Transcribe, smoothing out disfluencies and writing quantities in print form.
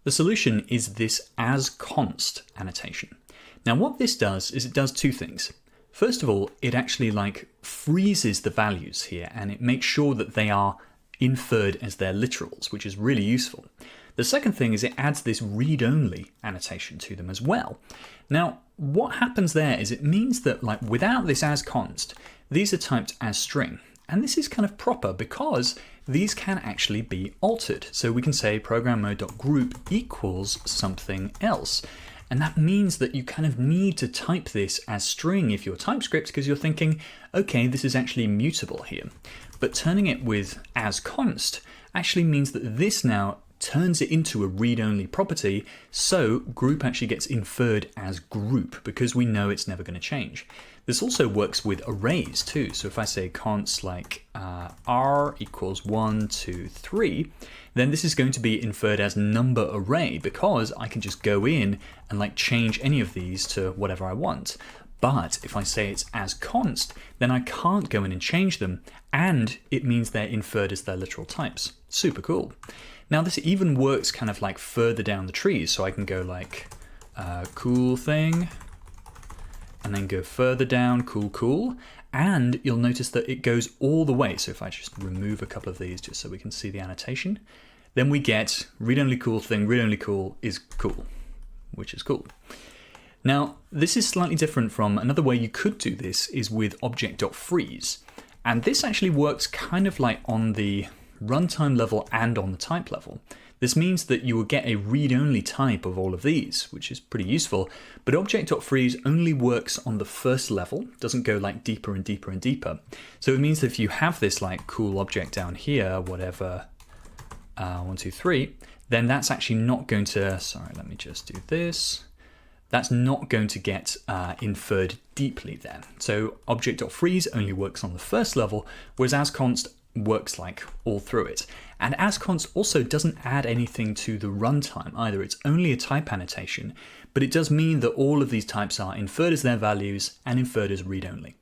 The solution is this asConst annotation. Now what this does is it does two things. First of all, it actually freezes the values here and it makes sure that they are inferred as their literals, which is really useful. The second thing is it adds this read-only annotation to them as well. Now what happens there is it means that without this asConst, these are typed as string. And this is kind of proper because these can actually be altered. So we can say program mode.group equals something else. And that means that you kind of need to type this as string if you're TypeScript because you're thinking, okay, this is actually mutable here. But turning it with asConst actually means that this now turns it into a read-only property, so group actually gets inferred as group because we know it's never going to change. This also works with arrays too. So if I say const r equals 1, 2, 3, then this is going to be inferred as number array because I can just go in and change any of these to whatever I want. But if I say it's asConst, then I can't go in and change them, and it means they're inferred as their literal types. Super cool. Now this even works kind of further down the trees, so I can go cool thing, and then go further down, cool, and you'll notice that it goes all the way. So if I just remove a couple of these just so we can see the annotation, then we get read-only cool thing, read-only cool is cool, which is cool. Now this is slightly different from another way you could do this is with object.freeze, and this actually works kind of on the runtime level and on the type level. This means that you will get a read-only type of all of these, which is pretty useful, but object.freeze only works on the first level, doesn't go deeper and deeper and deeper. So it means that if you have this cool object down here, whatever, 1, 2, 3, then that's actually not going to, sorry, let me just do this. That's not going to get inferred deeply then. So object.freeze only works on the first level, whereas asConst works all through it. And asConst also doesn't add anything to the runtime either. It's only a type annotation, but it does mean that all of these types are inferred as their values and inferred as read-only.